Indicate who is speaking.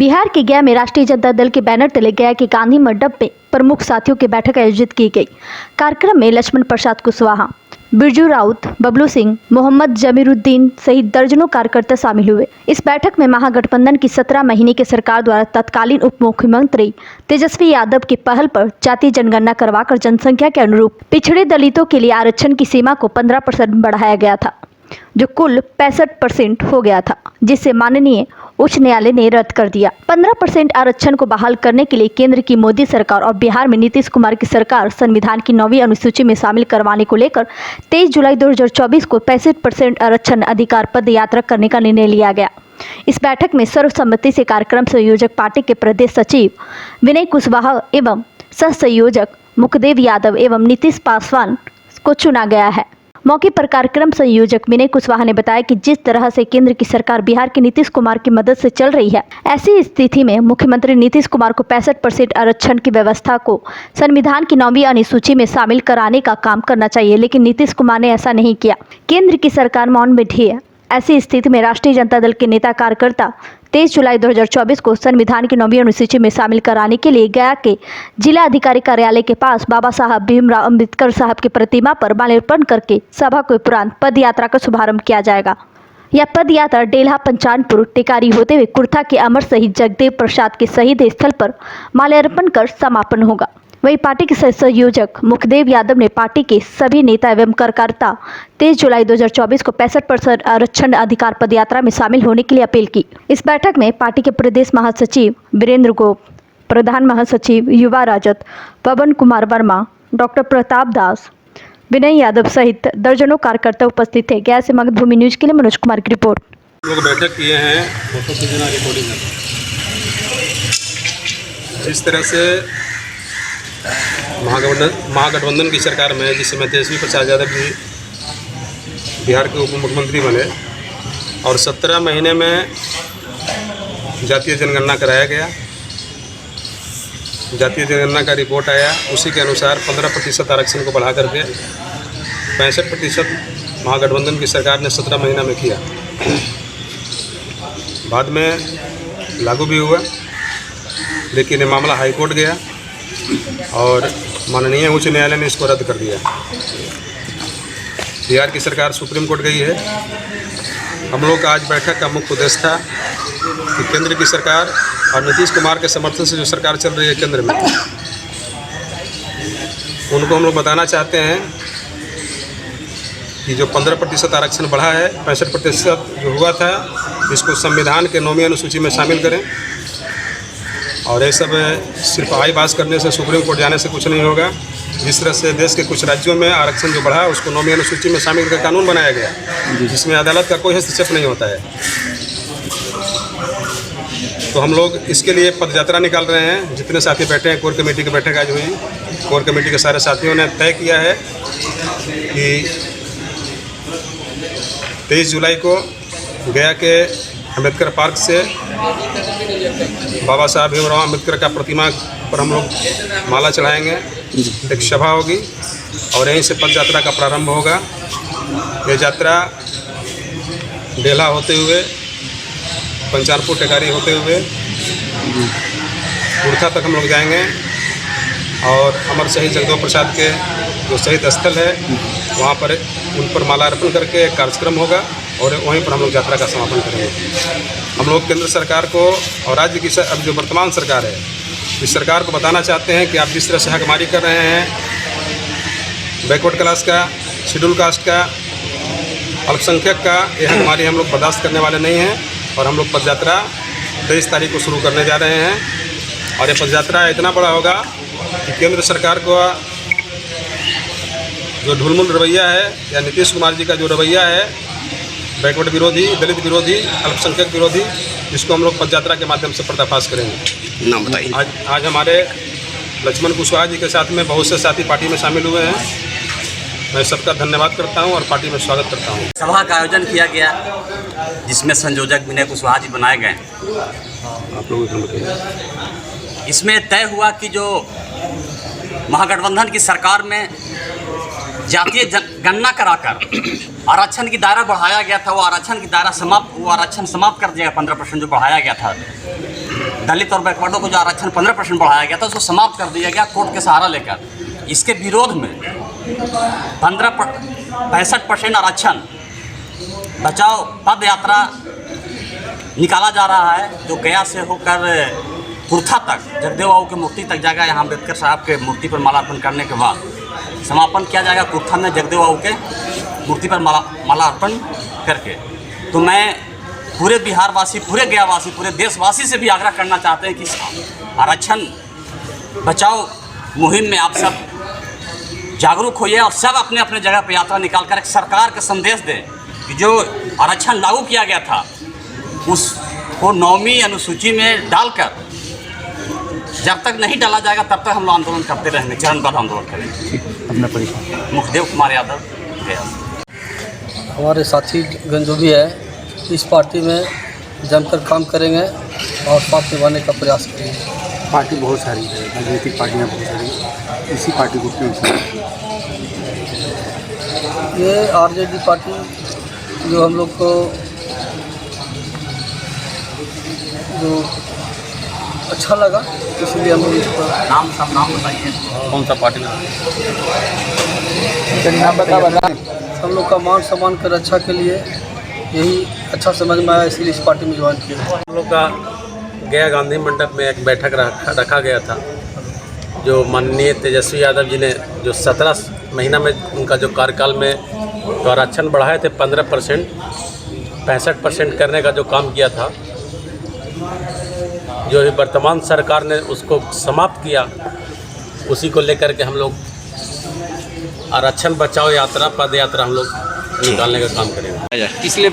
Speaker 1: बिहार के गया में राष्ट्रीय जनता दल के बैनर तले गया के गांधी मंडप में प्रमुख साथियों की बैठक आयोजित की गई। कार्यक्रम में लक्ष्मण प्रसाद कुशवाहा, बिरजू राउत, बबलू सिंह, मोहम्मद जमीरुद्दीन सहित दर्जनों कार्यकर्ता शामिल हुए। इस बैठक में महागठबंधन की 17 महीने की सरकार द्वारा तत्कालीन उप मुख्यमंत्री तेजस्वी यादव की पहल पर जातीय जनगणना करवाकर जनसंख्या के अनुरूप पिछड़े दलितों के लिए आरक्षण की सीमा को 15% बढ़ाया गया था, जो कुल 65% हो गया था, जिसे माननीय उच्च न्यायालय ने रद्द कर दिया। 15% आरक्षण को बहाल करने के लिए केंद्र की मोदी सरकार और बिहार में नीतीश कुमार की सरकार संविधान की 9वीं अनुसूची में शामिल करवाने को लेकर 23 जुलाई 2024 को 65% आरक्षण अधिकार पद यात्रा करने का निर्णय लिया गया। इस बैठक में सर्वसम्मति से कार्यक्रम संयोजक पार्टी के प्रदेश सचिव विनय कुशवाहा एवं सह संयोजक मुखदेव यादव एवं नीतीश पासवान को चुना गया है। मौके पर कार्यक्रम संयोजक विनय कुशवाहा ने बताया कि जिस तरह से केंद्र की सरकार बिहार के नीतीश कुमार की मदद से चल रही है, ऐसी स्थिति में मुख्यमंत्री नीतीश कुमार को 65% आरक्षण की व्यवस्था को संविधान की 9वीं अनुसूची में शामिल कराने का काम करना चाहिए, लेकिन नीतीश कुमार ने ऐसा नहीं किया। केंद्र की सरकार मौन में ढी है। ऐसी स्थिति में राष्ट्रीय जनता दल के नेता कार्यकर्ता 23 जुलाई 2024 को संविधान की 9वीं अनुसूची में शामिल कराने के लिए गया के जिला अधिकारी कार्यालय के पास बाबा साहब भीमराव अंबेडकर साहब की प्रतिमा पर माल्यार्पण करके सभा के उपरांत पद यात्रा का शुभारंभ किया जाएगा। यह पद यात्रा डेल्हा पंचानपुर टेकारी होते हुए कुर्था के अमर शहीद जगदेव प्रसाद के शहीद स्थल पर माल्यार्पण कर समापन होगा। वहीं पार्टी के संयोजक मुखदेव यादव ने पार्टी के सभी नेता एवं कार्यकर्ता 23 जुलाई 2024 को 65% आरक्षण अधिकार पदयात्रा में शामिल होने के लिए अपील की। इस बैठक में पार्टी के प्रदेश महासचिव वीरेंद्र गोप, प्रधान महासचिव युवा राजद पवन कुमार वर्मा, डॉक्टर प्रताप दास, विनय यादव सहित दर्जनों कार्यकर्ता उपस्थित थे। गया से मगधभूमि न्यूज के लिए मनोज कुमार की रिपोर्ट।
Speaker 2: लोग बैठक किए हैं। जिस तरह से महागठबंधन की सरकार में जिस समय तेजस्वी प्रसाद यादव जी बिहार के उप मुख्यमंत्री बने और 17 महीने में जातीय जनगणना कराया गया, जातीय जनगणना का रिपोर्ट आया, उसी के अनुसार 15% आरक्षण को बढ़ा करके 65% महागठबंधन की सरकार ने 17 महीना में किया। बाद में लागू भी हुआ, लेकिन ये मामला हाईकोर्ट गया और माननीय उच्च न्यायालय ने इसको रद्द कर दिया। बिहार की सरकार सुप्रीम कोर्ट गई है। हम लोग का आज बैठक का मुख्य उद्देश्य था कि केंद्र की सरकार और नीतीश कुमार के समर्थन से जो सरकार चल रही है केंद्र में, उनको हम लोग बताना चाहते हैं कि जो 15% आरक्षण बढ़ा है, 65% जो हुआ था, इसको संविधान के 9वीं अनुसूची में शामिल करें। और ये सब सिर्फ आई पास करने से, सुप्रीम कोर्ट जाने से कुछ नहीं होगा। जिस तरह से देश के कुछ राज्यों में आरक्षण जो बढ़ा उसको 9वीं अनुसूची में शामिल करके कानून बनाया गया, जिसमें अदालत का कोई हस्तक्षेप नहीं होता है। तो हम लोग इसके लिए पदयात्रा निकाल रहे हैं। जितने साथी बैठे हैं, कोर कमेटी की बैठक आज हुई, कोर कमेटी के सारे साथियों ने तय किया है कि 23 जुलाई को गया के अम्बेडकर पार्क से बाबा साहब भीमराव अंबेडकर का प्रतिमा पर हम लोग माला चढ़ाएंगे। एक सभा होगी और यहीं से पद यात्रा का प्रारंभ होगा। ये यात्रा डेल्हा होते हुए, पंचानपुर टेकारी होते हुए कुर्था तक हम लोग जाएंगे और अमर शहीद जगदेव प्रसाद के जो शहीद स्थल है वहाँ पर उन पर माल्यार्पण करके एक कार्यक्रम होगा और वहीं पर हम लोग यात्रा का समापन करेंगे। हम लोग केंद्र सरकार को और राज्य की अब जो वर्तमान सरकार है, इस सरकार को बताना चाहते हैं कि आप जिस तरह से हकमारी कर रहे हैं बैकवर्ड क्लास का, शेड्यूल कास्ट का, अल्पसंख्यक का, ये हकमारी हम लोग बर्दाश्त करने वाले नहीं हैं। और हम लोग पदयात्रा 23 तारीख को शुरू करने जा रहे हैं और ये पदयात्रा इतना बड़ा होगा कि केंद्र सरकार को जो ढुलमुल रवैया है या नीतीश कुमार जी का जो रवैया है, बैकवर्ड विरोधी, दलित विरोधी, अल्पसंख्यक विरोधी, इसको हम लोग पदयात्रा के माध्यम से पर्दाफाश करेंगे।
Speaker 3: नाम बताइए।
Speaker 2: आज हमारे लक्ष्मण कुशवाहा जी के साथ में बहुत से साथी पार्टी में शामिल हुए हैं। मैं सबका धन्यवाद करता हूं और पार्टी में स्वागत करता हूं।
Speaker 3: सभा का आयोजन किया गया जिसमें संयोजक विनय कुशवाहा जी बनाए गए।
Speaker 2: आप लोग
Speaker 3: इसमें तय हुआ कि जो महागठबंधन की सरकार में जातीय गणना कराकर आरक्षण की दायरा बढ़ाया गया था, वो आरक्षण की दायरा आरक्षण समाप्त कर दिया। 15% जो बढ़ाया गया था दलित और बैकवर्डों को जो आरक्षण 15% बढ़ाया गया था उसको समाप्त कर दिया गया कोर्ट के सहारा लेकर। इसके विरोध में 65% आरक्षण बचाओ पद यात्रा निकाला जा रहा है, जो गया से होकर कुर्था तक जगदेव बाबू की मूर्ति तक जाएगा। यहाँ अम्बेडकर साहब के मूर्ति पर मालार्पण करने के बाद समापन किया जाएगा कुर्था में जगदेव बाबू के मूर्ति पर मालार्पण करके। तो मैं पूरे बिहारवासी, पूरे गयावासी, पूरे देशवासी से भी आग्रह करना चाहते हैं कि आरक्षण बचाओ मुहिम में आप सब जागरूक होइए और सब अपने अपने जगह पर यात्रा निकाल कर एक सरकार का संदेश दें कि जो आरक्षण लागू किया गया था उसको 9वीं अनुसूची में डालकर जब तक नहीं डाला जाएगा तब तक हम लोग आंदोलन करते रहेंगे, चरणबद्ध आंदोलन करेंगे।
Speaker 4: अपना परिचय।
Speaker 3: मुखदेव कुमार यादव गया।
Speaker 5: हमारे साथी गण जो भी है इस पार्टी में जमकर काम करेंगे और साथ निभाने का प्रयास करेंगे।
Speaker 4: पार्टी बहुत सारी है, राजनीतिक पार्टियाँ बहुत सारी, इसी पार्टी को क्यों चुना?
Speaker 5: ये आरजेडी पार्टी जो हम लोग को जो अच्छा लगा इसलिए हम लोग इस पर
Speaker 3: नाम बताइए।
Speaker 2: कौन सा पार्टी?
Speaker 5: हम लोग का मान सम्मान की रक्षा के लिए यही अच्छा समझ में आया, इसलिए इस पार्टी में ज्वाइन किया।
Speaker 2: हम लोग का गया गांधी मंडप में एक बैठक रखा गया था, जो माननीय तेजस्वी यादव जी ने जो 17 महीना में उनका जो कार्यकाल में जो आरक्षण बढ़ाए थे 15% 65% करने का जो काम किया था, जो वर्तमान सरकार ने उसको समाप्त किया, उसी को लेकर के हम लोग आरक्षण बचाओ यात्रा पद यात्रा हम लोग निकालने का काम करेंगे।
Speaker 4: इसलिए